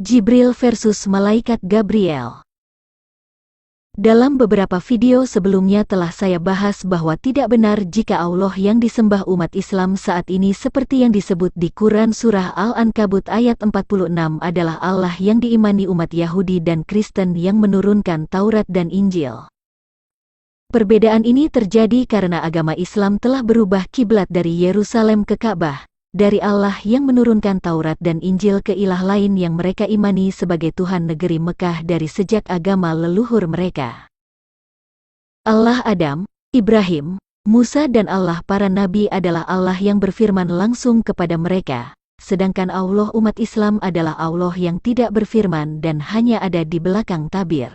Jibril versus Malaikat Gabriel. Dalam beberapa video sebelumnya telah saya bahas bahwa tidak benar jika Allah yang disembah umat Islam saat ini seperti yang disebut di Quran Surah Al-Ankabut ayat 46 adalah Allah yang diimani umat Yahudi dan Kristen yang menurunkan Taurat dan Injil. Perbedaan ini terjadi karena agama Islam telah berubah kiblat dari Yerusalem ke Ka'bah, dari Allah yang menurunkan Taurat dan Injil ke ilah lain yang mereka imani sebagai Tuhan negeri Mekah dari sejak agama leluhur mereka. Allah Adam, Ibrahim, Musa dan Allah para nabi adalah Allah yang berfirman langsung kepada mereka, sedangkan Allah umat Islam adalah Allah yang tidak berfirman dan hanya ada di belakang tabir.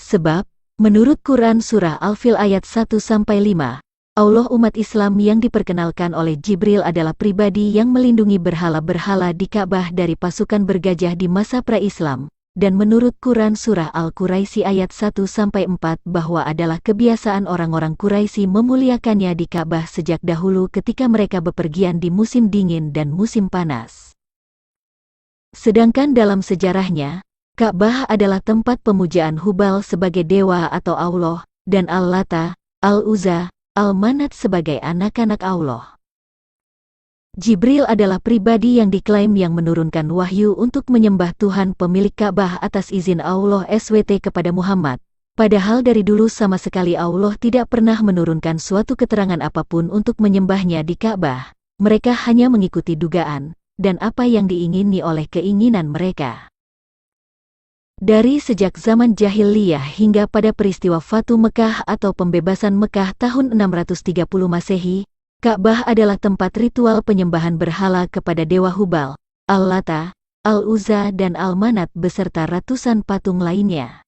Sebab, menurut Quran Surah Al-Fil ayat 1-5, Allah umat Islam yang diperkenalkan oleh Jibril adalah pribadi yang melindungi berhala-berhala di Ka'bah dari pasukan bergajah di masa pra-Islam, dan menurut Quran Surah Al-Quraisy ayat 1-4 bahwa adalah kebiasaan orang-orang Quraisy memuliakannya di Ka'bah sejak dahulu ketika mereka bepergian di musim dingin dan musim panas. Sedangkan dalam sejarahnya, Ka'bah adalah tempat pemujaan Hubal sebagai dewa atau Allah, dan Al-Lata, Al-Uzza, Al-Manat sebagai anak-anak Allah. Jibril adalah pribadi yang diklaim yang menurunkan wahyu untuk menyembah Tuhan pemilik Ka'bah atas izin Allah SWT kepada Muhammad, padahal dari dulu sama sekali Allah tidak pernah menurunkan suatu keterangan apapun untuk menyembahnya di Ka'bah. Mereka hanya mengikuti dugaan, dan apa yang diingini oleh keinginan mereka. Dari sejak zaman jahiliyah hingga pada peristiwa Fatu Mekah atau pembebasan Mekah tahun 630 Masehi, Ka'bah adalah tempat ritual penyembahan berhala kepada Dewa Hubal, Al-Lata, Al-Uzza dan Al-Manat beserta ratusan patung lainnya.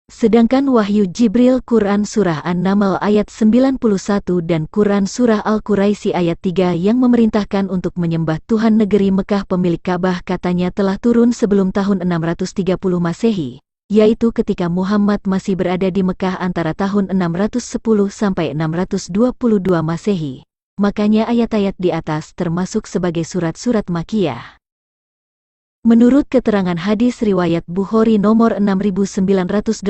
Sedangkan wahyu Jibril Quran Surah An-Naml ayat 91 dan Quran Surah Al-Quraisy ayat 3 yang memerintahkan untuk menyembah Tuhan negeri Mekah pemilik Ka'bah katanya telah turun sebelum tahun 630 Masehi, yaitu ketika Muhammad masih berada di Mekah antara tahun 610 sampai 622 Masehi. Makanya ayat-ayat di atas termasuk sebagai surat-surat Makkiyah. Menurut keterangan hadis riwayat Bukhari nomor 6982,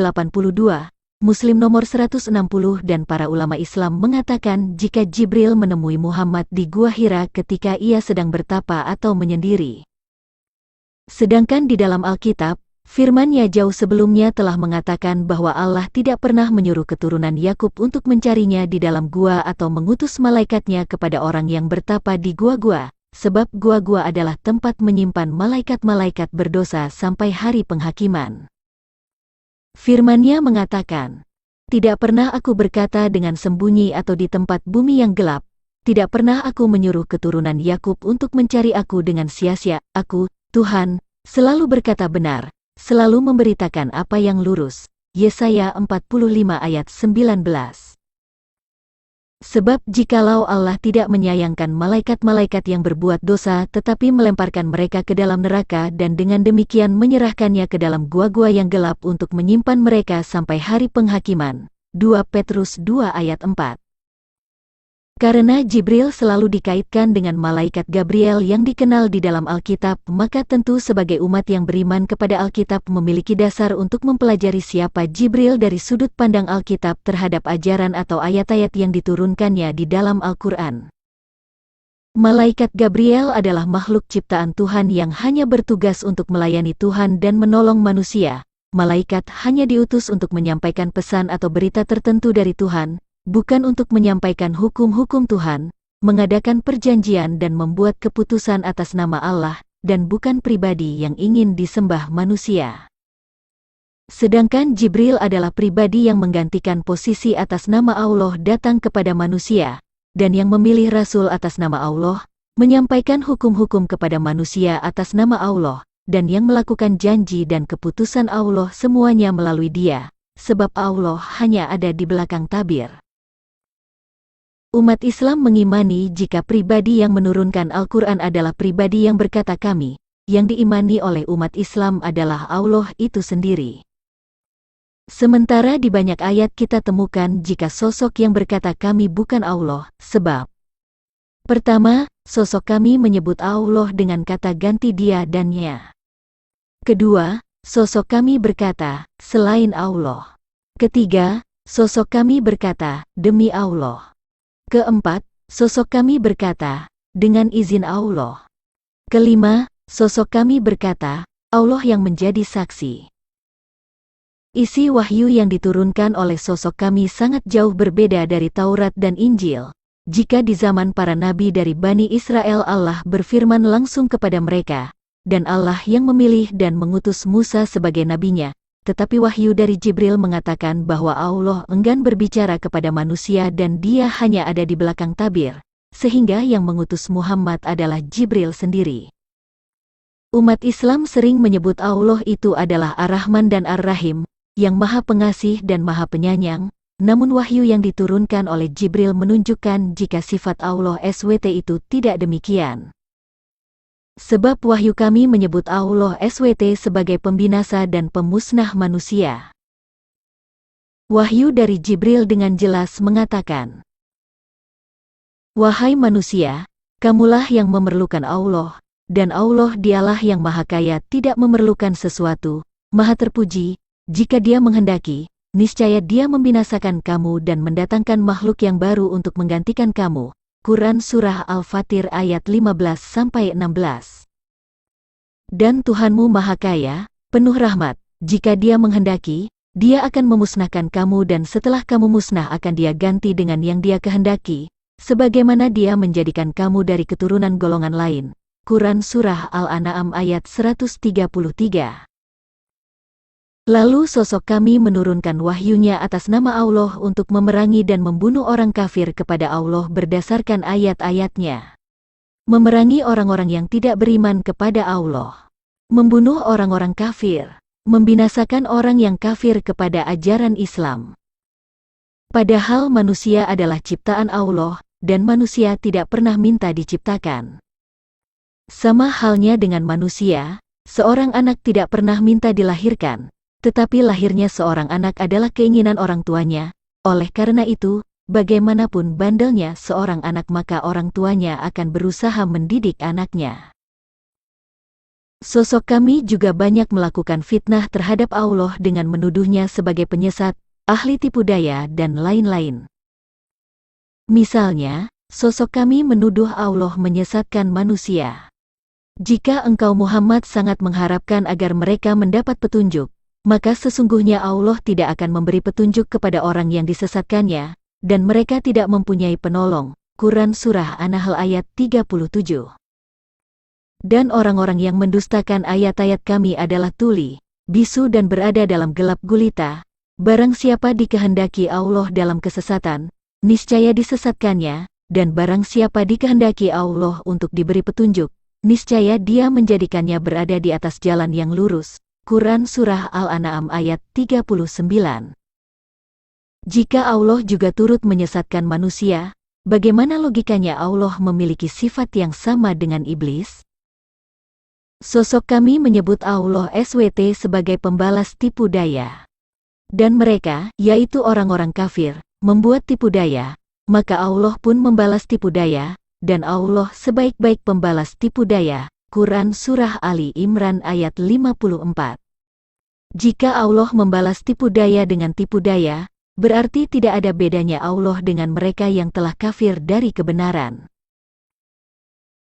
Muslim nomor 160 dan para ulama Islam mengatakan jika Jibril menemui Muhammad di Gua Hira ketika ia sedang bertapa atau menyendiri. Sedangkan di dalam Alkitab, firman-Nya jauh sebelumnya telah mengatakan bahwa Allah tidak pernah menyuruh keturunan Yakub untuk mencarinya di dalam gua atau mengutus malaikatnya kepada orang yang bertapa di gua-gua. Sebab gua-gua adalah tempat menyimpan malaikat-malaikat berdosa sampai hari penghakiman. Firman-Nya mengatakan, "Tidak pernah aku berkata dengan sembunyi atau di tempat bumi yang gelap, tidak pernah aku menyuruh keturunan Yakub untuk mencari aku dengan sia-sia. Aku, Tuhan, selalu berkata benar, selalu memberitakan apa yang lurus." Yesaya 45 ayat 19. Sebab jikalau Allah tidak menyayangkan malaikat-malaikat yang berbuat dosa tetapi melemparkan mereka ke dalam neraka dan dengan demikian menyerahkannya ke dalam gua-gua yang gelap untuk menyimpan mereka sampai hari penghakiman. 2 Petrus 2 ayat 4. Karena Jibril selalu dikaitkan dengan malaikat Gabriel yang dikenal di dalam Alkitab, maka tentu sebagai umat yang beriman kepada Alkitab memiliki dasar untuk mempelajari siapa Jibril dari sudut pandang Alkitab terhadap ajaran atau ayat-ayat yang diturunkannya di dalam Al-Quran. Malaikat Gabriel adalah makhluk ciptaan Tuhan yang hanya bertugas untuk melayani Tuhan dan menolong manusia. Malaikat hanya diutus untuk menyampaikan pesan atau berita tertentu dari Tuhan, bukan untuk menyampaikan hukum-hukum Tuhan, mengadakan perjanjian dan membuat keputusan atas nama Allah, dan bukan pribadi yang ingin disembah manusia. Sedangkan Jibril adalah pribadi yang menggantikan posisi atas nama Allah datang kepada manusia, dan yang memilih Rasul atas nama Allah, menyampaikan hukum-hukum kepada manusia atas nama Allah, dan yang melakukan janji dan keputusan Allah semuanya melalui Dia, sebab Allah hanya ada di belakang tabir. Umat Islam mengimani jika pribadi yang menurunkan Al-Quran adalah pribadi yang berkata kami, yang diimani oleh umat Islam adalah Allah itu sendiri. Sementara di banyak ayat kita temukan jika sosok yang berkata kami bukan Allah, sebab pertama, sosok kami menyebut Allah dengan kata ganti dia dan nya. Kedua, sosok kami berkata, selain Allah. Ketiga, sosok kami berkata, demi Allah. Keempat, sosok kami berkata, dengan izin Allah. Kelima, sosok kami berkata, Allah yang menjadi saksi. Isi wahyu yang diturunkan oleh sosok kami sangat jauh berbeda dari Taurat dan Injil. Jika di zaman para nabi dari Bani Israel Allah berfirman langsung kepada mereka, dan Allah yang memilih dan mengutus Musa sebagai nabinya, tetapi wahyu dari Jibril mengatakan bahwa Allah enggan berbicara kepada manusia dan dia hanya ada di belakang tabir, sehingga yang mengutus Muhammad adalah Jibril sendiri. Umat Islam sering menyebut Allah itu adalah Ar-Rahman dan Ar-Rahim, yang Maha Pengasih dan Maha Penyayang, namun wahyu yang diturunkan oleh Jibril menunjukkan jika sifat Allah SWT itu tidak demikian. Sebab wahyu kami menyebut Allah SWT sebagai pembinasa dan pemusnah manusia. Wahyu dari Jibril dengan jelas mengatakan, wahai manusia, kamulah yang memerlukan Allah, dan Allah dialah yang maha kaya tidak memerlukan sesuatu, maha terpuji, jika dia menghendaki, niscaya dia membinasakan kamu dan mendatangkan makhluk yang baru untuk menggantikan kamu. Quran Surah Al-Fatir ayat 15-16. Dan Tuhanmu maha kaya, penuh rahmat, jika dia menghendaki, dia akan memusnahkan kamu dan setelah kamu musnah akan dia ganti dengan yang dia kehendaki, sebagaimana dia menjadikan kamu dari keturunan golongan lain. Quran Surah Al-An'am ayat 133. Lalu sosok kami menurunkan wahyunya atas nama Allah untuk memerangi dan membunuh orang kafir kepada Allah berdasarkan ayat-ayatnya. Memerangi orang-orang yang tidak beriman kepada Allah. Membunuh orang-orang kafir. Membinasakan orang yang kafir kepada ajaran Islam. Padahal manusia adalah ciptaan Allah, dan manusia tidak pernah minta diciptakan. Sama halnya dengan manusia, seorang anak tidak pernah minta dilahirkan. Tetapi lahirnya seorang anak adalah keinginan orang tuanya, oleh karena itu, bagaimanapun bandelnya seorang anak maka orang tuanya akan berusaha mendidik anaknya. Sosok kami juga banyak melakukan fitnah terhadap Allah dengan menuduhnya sebagai penyesat, ahli tipu daya dan lain-lain. Misalnya, sosok kami menuduh Allah menyesatkan manusia. Jika engkau Muhammad sangat mengharapkan agar mereka mendapat petunjuk, maka sesungguhnya Allah tidak akan memberi petunjuk kepada orang yang disesatkannya, dan mereka tidak mempunyai penolong. Quran Surah An-Nahl ayat 37. Dan orang-orang yang mendustakan ayat-ayat kami adalah tuli, bisu dan berada dalam gelap gulita. Barang siapa dikehendaki Allah dalam kesesatan, niscaya disesatkannya, dan barang siapa dikehendaki Allah untuk diberi petunjuk, niscaya dia menjadikannya berada di atas jalan yang lurus. Quran Surah Al-An'am ayat 39. Jika Allah juga turut menyesatkan manusia, bagaimana logikanya Allah memiliki sifat yang sama dengan iblis? Sosok kami menyebut Allah SWT sebagai pembalas tipu daya. Dan mereka, yaitu orang-orang kafir, membuat tipu daya, maka Allah pun membalas tipu daya, dan Allah sebaik-baik pembalas tipu daya. Quran Surah Ali Imran ayat 54. Jika Allah membalas tipu daya dengan tipu daya, berarti tidak ada bedanya Allah dengan mereka yang telah kafir dari kebenaran.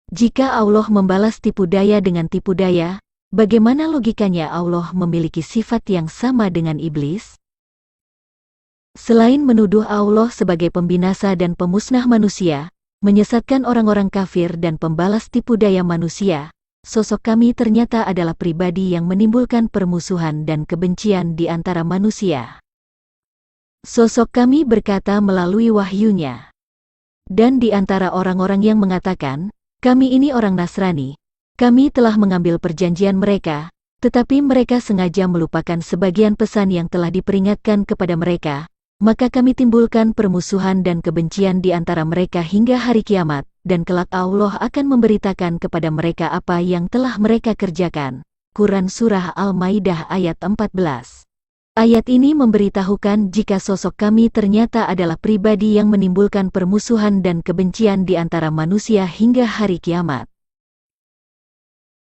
Jika Allah membalas tipu daya dengan tipu daya, bagaimana logikanya Allah memiliki sifat yang sama dengan iblis? Selain menuduh Allah sebagai pembinasa dan pemusnah manusia, menyesatkan orang-orang kafir dan pembalas tipu daya manusia, sosok kami ternyata adalah pribadi yang menimbulkan permusuhan dan kebencian di antara manusia. Sosok kami berkata melalui wahyunya. Dan di antara orang-orang yang mengatakan, kami ini orang Nasrani, kami telah mengambil perjanjian mereka, tetapi mereka sengaja melupakan sebagian pesan yang telah diperingatkan kepada mereka, maka kami timbulkan permusuhan dan kebencian di antara mereka hingga hari kiamat. Dan kelak Allah akan memberitakan kepada mereka apa yang telah mereka kerjakan. Quran Surah Al-Maidah ayat 14. Ayat ini memberitahukan jika sosok kami ternyata adalah pribadi yang menimbulkan permusuhan dan kebencian di antara manusia hingga hari kiamat.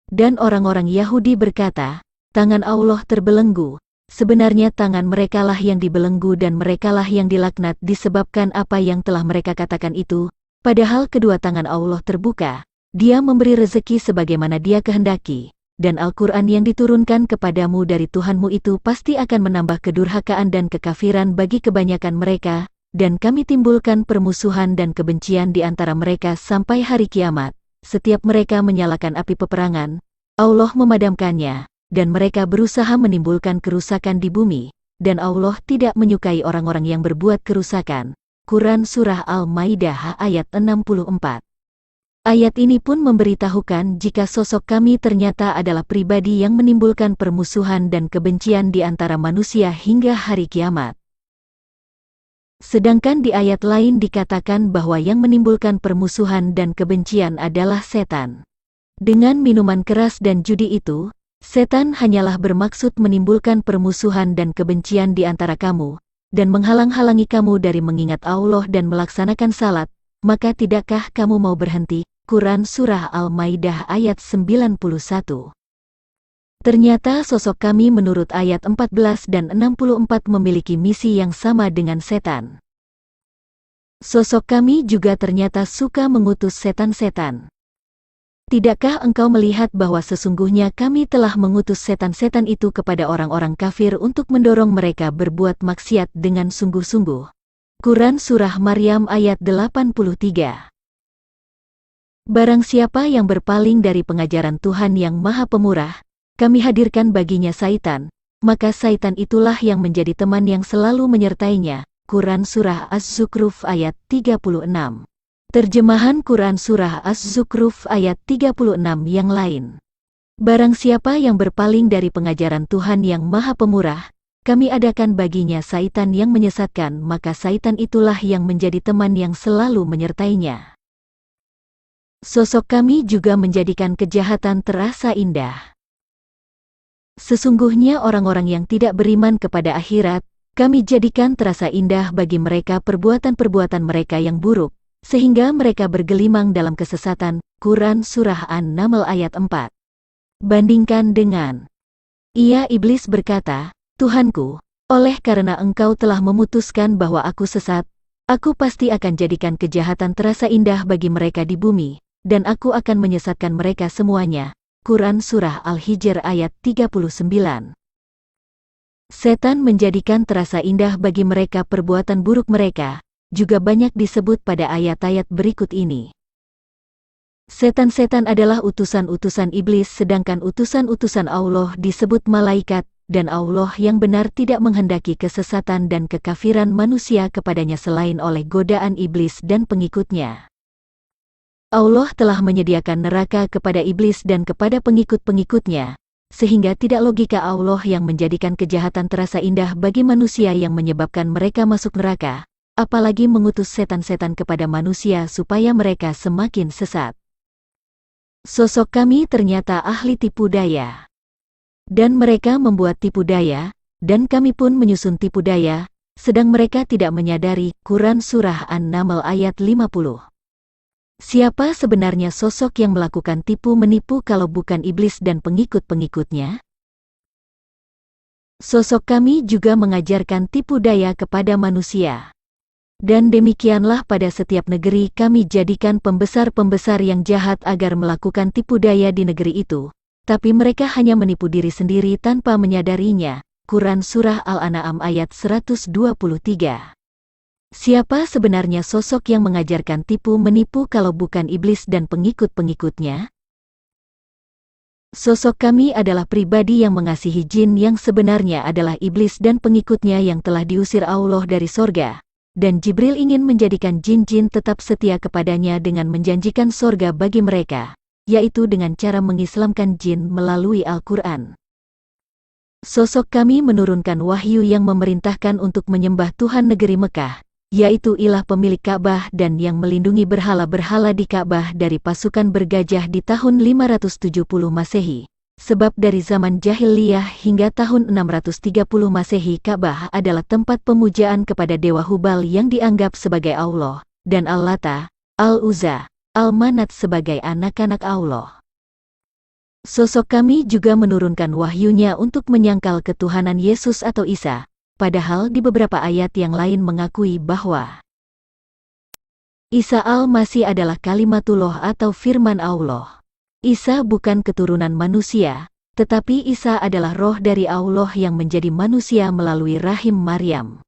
Dan orang-orang Yahudi berkata, tangan Allah terbelenggu. Sebenarnya tangan merekalah yang dibelenggu dan merekalah yang dilaknat disebabkan apa yang telah mereka katakan itu, padahal kedua tangan Allah terbuka. Dia memberi rezeki sebagaimana Dia kehendaki, dan Al-Quran yang diturunkan kepadamu dari Tuhanmu itu pasti akan menambah kedurhakaan dan kekafiran bagi kebanyakan mereka, dan kami timbulkan permusuhan dan kebencian di antara mereka sampai hari kiamat. Setiap mereka menyalakan api peperangan, Allah memadamkannya, dan mereka berusaha menimbulkan kerusakan di bumi, dan Allah tidak menyukai orang-orang yang berbuat kerusakan. Quran Surah Al-Maidah ayat 64. Ayat ini pun memberitahukan jika sosok kami ternyata adalah pribadi yang menimbulkan permusuhan dan kebencian di antara manusia hingga hari kiamat. Sedangkan di ayat lain dikatakan bahwa yang menimbulkan permusuhan dan kebencian adalah setan. Dengan minuman keras dan judi itu, setan hanyalah bermaksud menimbulkan permusuhan dan kebencian di antara kamu, dan menghalang-halangi kamu dari mengingat Allah dan melaksanakan salat. Maka tidakkah kamu mau berhenti? Quran Surah Al-Maidah ayat 91. Ternyata sosok kami menurut ayat 14 dan 64 memiliki misi yang sama dengan setan. Sosok kami juga ternyata suka mengutus setan-setan. Tidakkah engkau melihat bahwa sesungguhnya kami telah mengutus setan-setan itu kepada orang-orang kafir untuk mendorong mereka berbuat maksiat dengan sungguh-sungguh? Quran Surah Maryam ayat 83. Barang siapa yang berpaling dari pengajaran Tuhan yang Maha Pemurah, kami hadirkan baginya syaitan, maka syaitan itulah yang menjadi teman yang selalu menyertainya. Quran Surah Az-Zukhruf ayat 36. Terjemahan Quran Surah Az-Zukhruf ayat 36 yang lain. Barang siapa yang berpaling dari pengajaran Tuhan yang Maha Pemurah, kami adakan baginya syaitan yang menyesatkan, maka syaitan itulah yang menjadi teman yang selalu menyertainya. Sosok kami juga menjadikan kejahatan terasa indah. Sesungguhnya orang-orang yang tidak beriman kepada akhirat, kami jadikan terasa indah bagi mereka perbuatan-perbuatan mereka yang buruk, sehingga mereka bergelimang dalam kesesatan. Quran Surah An-Naml ayat 4. Bandingkan dengan iblis berkata, Tuhanku, oleh karena engkau telah memutuskan bahwa aku sesat, aku pasti akan jadikan kejahatan terasa indah bagi mereka di bumi, dan aku akan menyesatkan mereka semuanya. Quran Surah Al-Hijr ayat 39. Setan menjadikan terasa indah bagi mereka perbuatan buruk mereka, juga banyak disebut pada ayat-ayat berikut ini. Setan-setan adalah utusan-utusan iblis, sedangkan utusan-utusan Allah disebut malaikat, dan Allah yang benar tidak menghendaki kesesatan dan kekafiran manusia kepadanya selain oleh godaan iblis dan pengikutnya. Allah telah menyediakan neraka kepada iblis dan kepada pengikut-pengikutnya, sehingga tidak logika Allah yang menjadikan kejahatan terasa indah bagi manusia yang menyebabkan mereka masuk neraka, apalagi mengutus setan-setan kepada manusia supaya mereka semakin sesat. Sosok kami ternyata ahli tipu daya. Dan mereka membuat tipu daya, dan kami pun menyusun tipu daya, sedang mereka tidak menyadari. Quran Surah An-Naml ayat 50. Siapa sebenarnya sosok yang melakukan tipu-menipu kalau bukan iblis dan pengikut-pengikutnya? Sosok kami juga mengajarkan tipu daya kepada manusia. Dan demikianlah pada setiap negeri kami jadikan pembesar-pembesar yang jahat agar melakukan tipu daya di negeri itu, tapi mereka hanya menipu diri sendiri tanpa menyadarinya. Quran Surah Al-An'am ayat 123. Siapa sebenarnya sosok yang mengajarkan tipu-menipu kalau bukan iblis dan pengikut-pengikutnya? Sosok kami adalah pribadi yang mengasihi jin yang sebenarnya adalah iblis dan pengikutnya yang telah diusir Allah dari sorga, dan Jibril ingin menjadikan jin-jin tetap setia kepadanya dengan menjanjikan sorga bagi mereka, yaitu dengan cara mengislamkan jin melalui Al-Quran. Sosok kami menurunkan wahyu yang memerintahkan untuk menyembah Tuhan negeri Mekah, yaitu ilah pemilik Ka'bah dan yang melindungi berhala-berhala di Ka'bah dari pasukan bergajah di tahun 570 Masehi, sebab dari zaman Jahiliyah hingga tahun 630 Masehi Ka'bah adalah tempat pemujaan kepada Dewa Hubal yang dianggap sebagai Allah, dan Al-Lata, Al-Uzza, Al-Manat sebagai anak-anak Allah. Sosok kami juga menurunkan wahyunya untuk menyangkal ketuhanan Yesus atau Isa, padahal di beberapa ayat yang lain mengakui bahwa Isa Al-Masih adalah kalimatullah atau firman Allah. Isa bukan keturunan manusia, tetapi Isa adalah roh dari Allah yang menjadi manusia melalui rahim Maryam.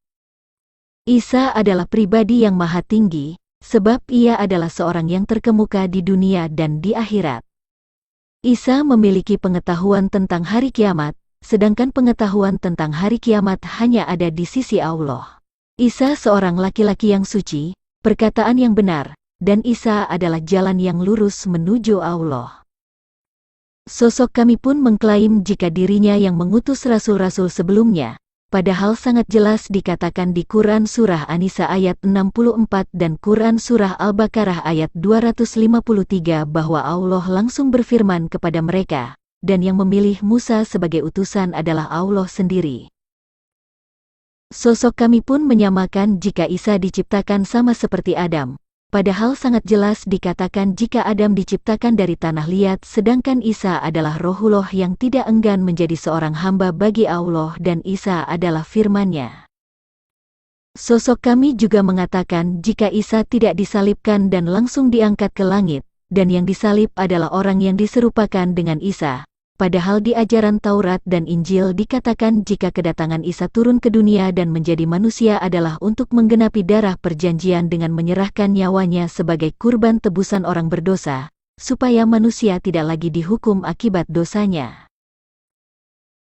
Isa adalah pribadi yang maha tinggi, sebab ia adalah seorang yang terkemuka di dunia dan di akhirat. Isa memiliki pengetahuan tentang hari kiamat, sedangkan pengetahuan tentang hari kiamat hanya ada di sisi Allah. Isa seorang laki-laki yang suci, perkataan yang benar, dan Isa adalah jalan yang lurus menuju Allah. Sosok kami pun mengklaim jika dirinya yang mengutus rasul-rasul sebelumnya, padahal sangat jelas dikatakan di Quran Surah An-Nisa ayat 64 dan Quran Surah Al-Baqarah ayat 253 bahwa Allah langsung berfirman kepada mereka, dan yang memilih Musa sebagai utusan adalah Allah sendiri. Sosok kami pun menyamakan jika Isa diciptakan sama seperti Adam, padahal sangat jelas dikatakan jika Adam diciptakan dari tanah liat sedangkan Isa adalah Rohullah yang tidak enggan menjadi seorang hamba bagi Allah dan Isa adalah firman-Nya. Sosok kami juga mengatakan jika Isa tidak disalibkan dan langsung diangkat ke langit, dan yang disalib adalah orang yang diserupakan dengan Isa. Padahal di ajaran Taurat dan Injil dikatakan jika kedatangan Isa turun ke dunia dan menjadi manusia adalah untuk menggenapi darah perjanjian dengan menyerahkan nyawanya sebagai kurban tebusan orang berdosa, supaya manusia tidak lagi dihukum akibat dosanya.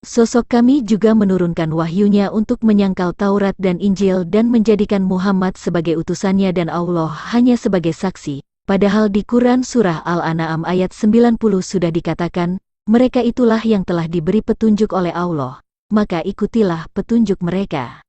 Sosok kami juga menurunkan wahyunya untuk menyangkal Taurat dan Injil dan menjadikan Muhammad sebagai utusannya dan Allah hanya sebagai saksi, padahal di Quran Surah Al-An'am ayat 90 sudah dikatakan, mereka itulah yang telah diberi petunjuk oleh Allah, maka ikutilah petunjuk mereka.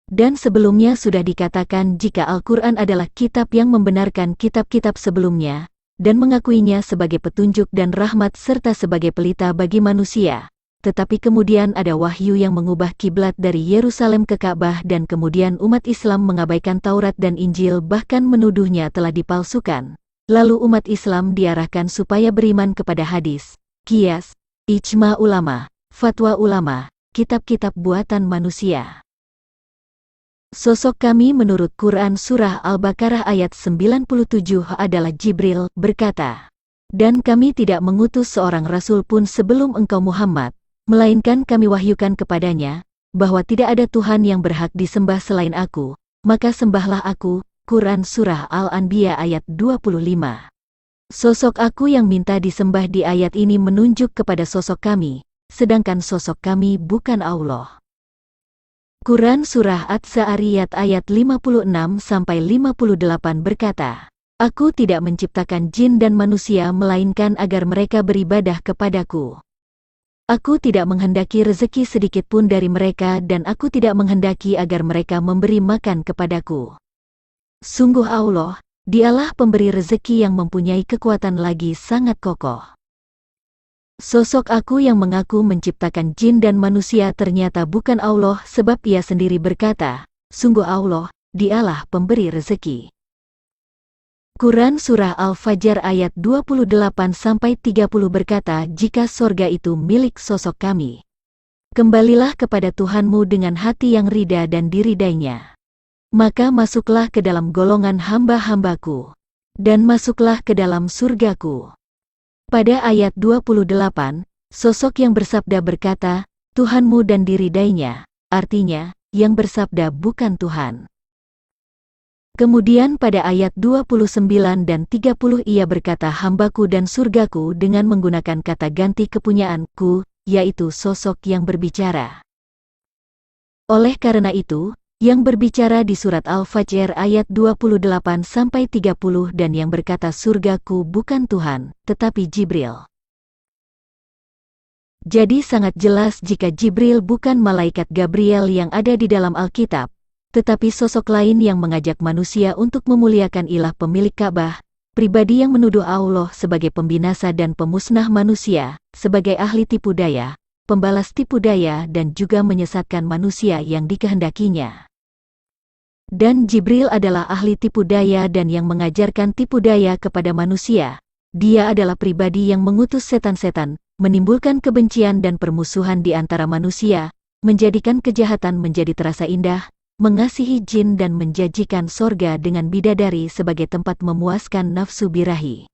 Dan sebelumnya sudah dikatakan jika Al-Quran adalah kitab yang membenarkan kitab-kitab sebelumnya, dan mengakuinya sebagai petunjuk dan rahmat serta sebagai pelita bagi manusia. Tetapi kemudian ada wahyu yang mengubah kiblat dari Yerusalem ke Ka'bah dan kemudian umat Islam mengabaikan Taurat dan Injil bahkan menuduhnya telah dipalsukan. Lalu umat Islam diarahkan supaya beriman kepada hadis, qiyas, ijma ulama, fatwa ulama, kitab-kitab buatan manusia. Sosok kami menurut Quran Surah Al-Baqarah ayat 97 adalah Jibril, berkata, "Dan kami tidak mengutus seorang rasul pun sebelum engkau Muhammad, melainkan kami wahyukan kepadanya, bahwa tidak ada Tuhan yang berhak disembah selain aku, maka sembahlah aku." Quran Surah Al-Anbiya ayat 25. Sosok aku yang minta disembah di ayat ini menunjuk kepada sosok kami, sedangkan sosok kami bukan Allah. Quran Surah At-Sa'ariyat ayat 56-58 berkata, "Aku tidak menciptakan jin dan manusia melainkan agar mereka beribadah kepadaku. Aku tidak menghendaki rezeki sedikit pun dari mereka dan aku tidak menghendaki agar mereka memberi makan kepadaku. Sungguh Allah, Dialah pemberi rezeki yang mempunyai kekuatan lagi sangat kokoh." Sosok aku yang mengaku menciptakan jin dan manusia ternyata bukan Allah sebab ia sendiri berkata, "Sungguh Allah, Dialah pemberi rezeki." Quran Surah Al-Fajr ayat 28-30 berkata, "Jika sorga itu milik sosok kami, kembalilah kepada Tuhanmu dengan hati yang rida dan diridainya. Maka masuklah ke dalam golongan hamba-hambaku, dan masuklah ke dalam surgaku." Pada ayat 28, sosok yang bersabda berkata, "Tuhanmu dan diridainya," artinya, yang bersabda bukan Tuhan. Kemudian pada ayat 29 dan 30 ia berkata hambaku dan surgaku dengan menggunakan kata ganti kepunyaanku, yaitu sosok yang berbicara. Oleh karena itu, yang berbicara di surat Al-Fajr ayat 28-30 dan yang berkata surgaku bukan Tuhan, tetapi Jibril. Jadi sangat jelas jika Jibril bukan malaikat Gabriel yang ada di dalam Alkitab, tetapi sosok lain yang mengajak manusia untuk memuliakan ilah pemilik Ka'bah, pribadi yang menuduh Allah sebagai pembinasa dan pemusnah manusia, sebagai ahli tipu daya, pembalas tipu daya dan juga menyesatkan manusia yang dikehendakinya. Dan Jibril adalah ahli tipu daya dan yang mengajarkan tipu daya kepada manusia. Dia adalah pribadi yang mengutus setan-setan, menimbulkan kebencian dan permusuhan di antara manusia, menjadikan kejahatan menjadi terasa indah, mengasihi jin dan menjanjikan sorga dengan bidadari sebagai tempat memuaskan nafsu birahi.